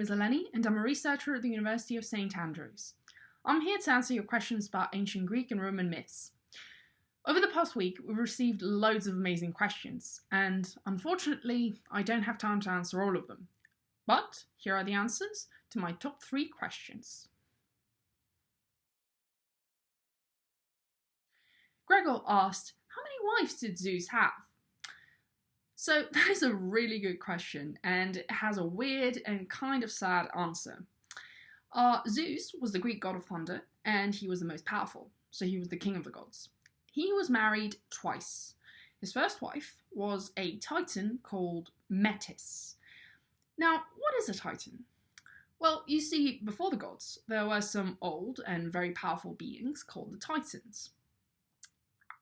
is Eleni, and I'm a researcher at the University of St. Andrews. I'm here to answer your questions about ancient Greek and Roman myths. Over the past week, we've received loads of amazing questions, and unfortunately, I don't have time to answer all of them. But here are the answers to my top 3 questions. Gregor asked, how many wives did Zeus have? So that is a really good question, and it has a weird and kind of sad answer. Zeus was the Greek god of thunder, and he was the most powerful, so he was the king of the gods. He was married twice. His first wife was a titan called Metis. Now, what is a titan? Well, you see, before the gods, there were some old and very powerful beings called the Titans.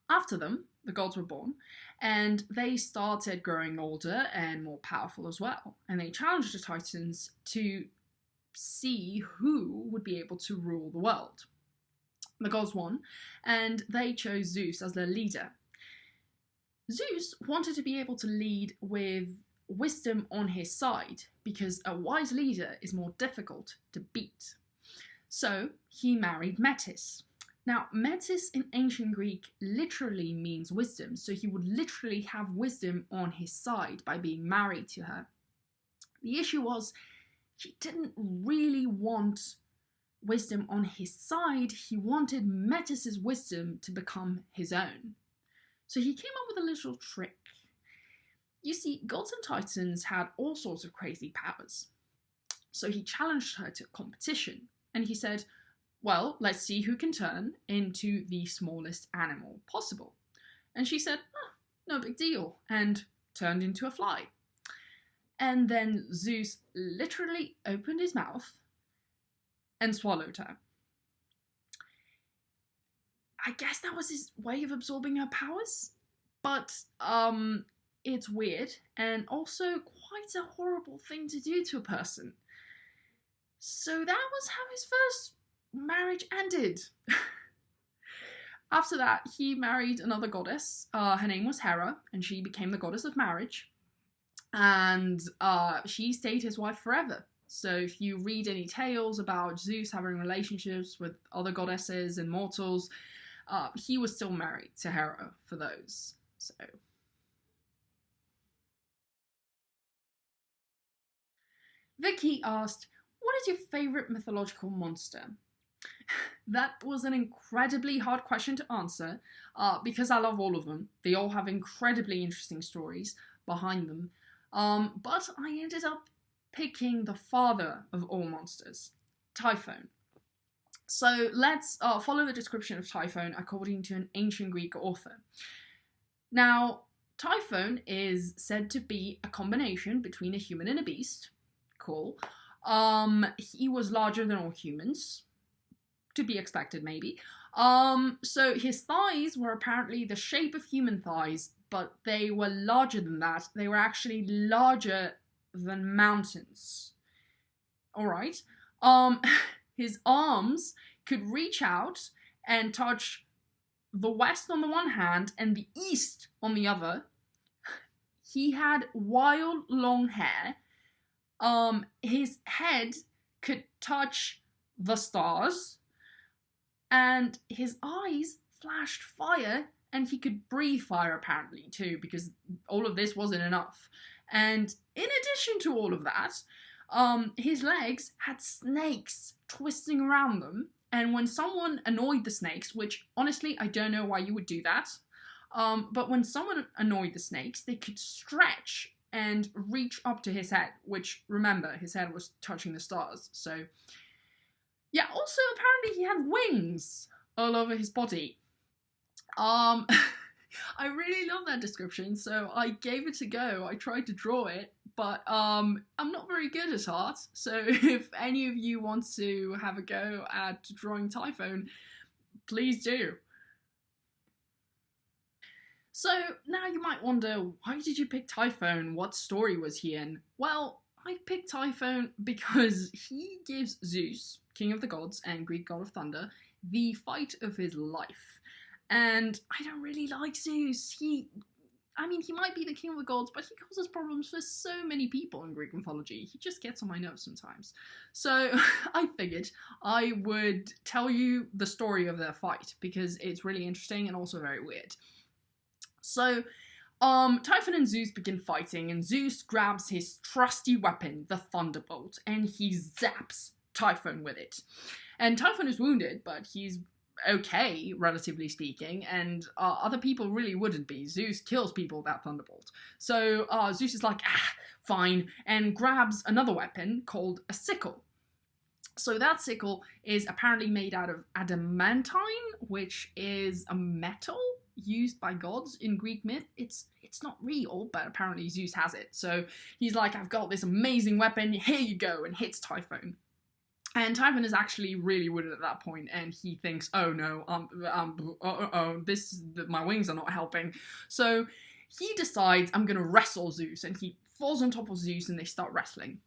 After them, the gods were born, and they started growing older and more powerful as well, and they challenged the Titans to see who would be able to rule the world. The gods won, and they chose Zeus as their leader. Zeus wanted to be able to lead with wisdom on his side, because a wise leader is more difficult to beat. So he married Metis. Now, Metis in ancient Greek literally means wisdom, so he would literally have wisdom on his side by being married to her. The issue was, he didn't really want wisdom on his side, he wanted Metis's wisdom to become his own. So he came up with a little trick. You see, gods and titans had all sorts of crazy powers. So he challenged her to competition, and he said, well, let's see who can turn into the smallest animal possible. And she said, oh, no big deal, and turned into a fly. And then Zeus literally opened his mouth and swallowed her. I guess that was his way of absorbing her powers, but it's weird and also quite a horrible thing to do to a person. So that was how his first marriage ended. After that, he married another goddess. Her name was Hera, and she became the goddess of marriage. And she stayed his wife forever. So if you read any tales about Zeus having relationships with other goddesses and mortals, he was still married to Hera for those. So Vicky asked, what is your favourite mythological monster? That was an incredibly hard question to answer because I love all of them. They all have incredibly interesting stories behind them. But I ended up picking the father of all monsters, Typhon. So let's follow the description of Typhon according to an ancient Greek author. Now, Typhon is said to be a combination between a human and a beast. Cool. He was larger than all humans. To be expected, maybe. So his thighs were apparently the shape of human thighs, but they were larger than that. They were actually larger than mountains. Alright. His arms could reach out and touch the west on the one hand and the east on the other. He had wild long hair. His head could touch the stars. And his eyes flashed fire, and he could breathe fire apparently too, because all of this wasn't enough. And in addition to all of that, his legs had snakes twisting around them, and when someone annoyed the snakes, which honestly I don't know why you would do that, but when someone annoyed the snakes, they could stretch and reach up to his head, which, remember, his head was touching the stars, so yeah, also apparently he had wings all over his body. I really love that description, so I gave it a go. I tried to draw it, but I'm not very good at art, so if any of you want to have a go at drawing Typhon, please do. So now you might wonder, why did you pick Typhon? What story was he in? Well, I picked Typhon because he gives Zeus, king of the gods and Greek god of thunder, the fight of his life. And I don't really like Zeus. He I mean, he might be the king of the gods, but he causes problems for so many people in Greek mythology. He just gets on my nerves sometimes. So I figured I would tell you the story of their fight, because it's really interesting and also very weird. So Typhon and Zeus begin fighting, and Zeus grabs his trusty weapon, the thunderbolt, and he zaps Typhon with it. And Typhon is wounded, but he's okay, relatively speaking, and other people really wouldn't be. Zeus kills people with that thunderbolt. So Zeus is like, fine, and grabs another weapon called a sickle. So that sickle is apparently made out of adamantine, which is a metal used by gods in Greek myth. It's not real, but apparently Zeus has it. So he's like, I've got this amazing weapon, here you go, and hits Typhon. And Typhon is actually really wounded at that point, and he thinks, oh no, my wings are not helping. So he decides, I'm gonna wrestle Zeus, and he falls on top of Zeus, and they start wrestling.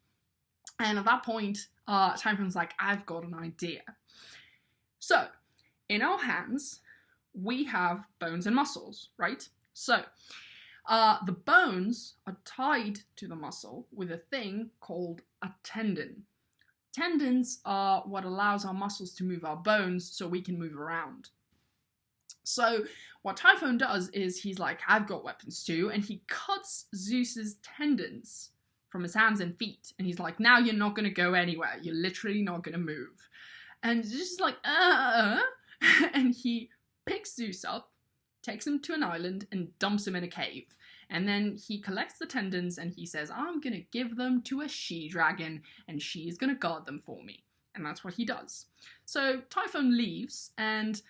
And at that point, Typhon's like, I've got an idea. So, in our hands, we have bones and muscles, right? So, the bones are tied to the muscle with a thing called a tendon. Tendons are what allows our muscles to move our bones so we can move around. So what Typhon does is he's like, I've got weapons too, and he cuts Zeus's tendons from his hands and feet. And he's like, now you're not going to go anywhere. You're literally not going to move. And Zeus is like, and he picks Zeus up, takes him to an island, and dumps him in a cave. And then he collects the tendons and he says, I'm going to give them to a she-dragon, and she's going to guard them for me. And that's what he does. So Typhon leaves, and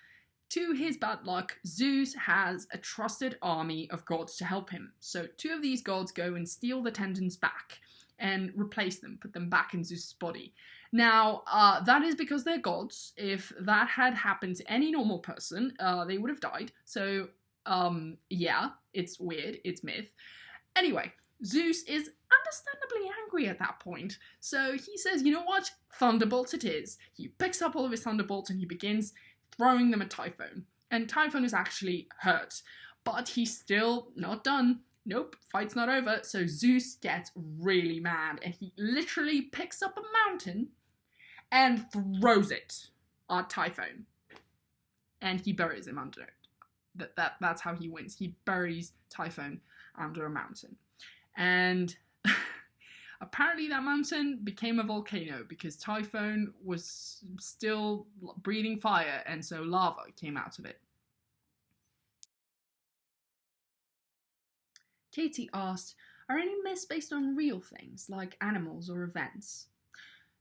to his bad luck, Zeus has a trusted army of gods to help him. So 2 of these gods go and steal the tendons back and replace them, put them back in Zeus's body. Now, that is because they're gods. If that had happened to any normal person, they would have died. So yeah, it's weird, it's myth. Anyway, Zeus is understandably angry at that point, so he says, you know what, thunderbolts it is. He picks up all of his thunderbolts and he begins throwing them at Typhon. And Typhon is actually hurt, but he's still not done. Nope, fight's not over, so Zeus gets really mad, and he literally picks up a mountain and throws it at Typhon. And he buries him under it. That's how he wins. He buries Typhon under a mountain. And apparently that mountain became a volcano because Typhon was still breathing fire, and so lava came out of it. Katie asked, are any myths based on real things, like animals or events?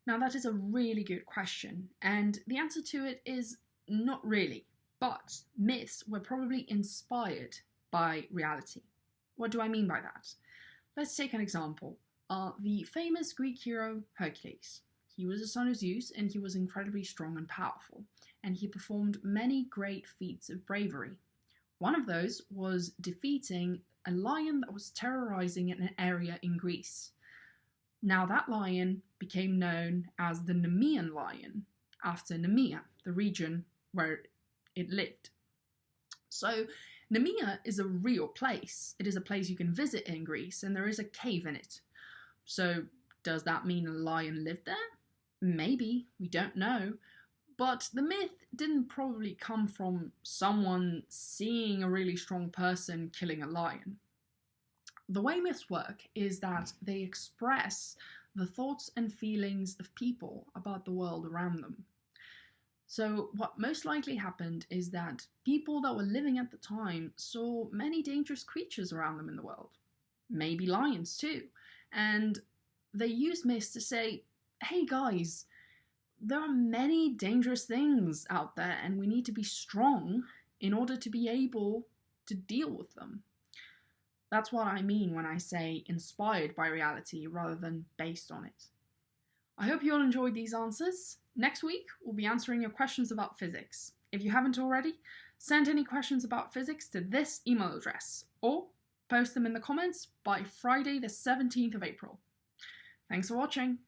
Now that is a really good question, and the answer to it is not really. But myths were probably inspired by reality. What do I mean by that? Let's take an example. The famous Greek hero Hercules. He was a son of Zeus, and he was incredibly strong and powerful, and he performed many great feats of bravery. One of those was defeating a lion that was terrorizing an area in Greece. Now that lion became known as the Nemean lion, after Nemea, the region where it lived. So Nemea is a real place. It is a place you can visit in Greece, and there is a cave in it. So does that mean a lion lived there? Maybe, we don't know. But the myth didn't probably come from someone seeing a really strong person killing a lion. The way myths work is that they express the thoughts and feelings of people about the world around them. So what most likely happened is that people that were living at the time saw many dangerous creatures around them in the world. Maybe lions too. And they used myths to say, hey guys, there are many dangerous things out there and we need to be strong in order to be able to deal with them. That's what I mean when I say inspired by reality rather than based on it. I hope you all enjoyed these answers. Next week, we'll be answering your questions about physics. If you haven't already, send any questions about physics to this email address, or post them in the comments by Friday the 17th of April. Thanks for watching.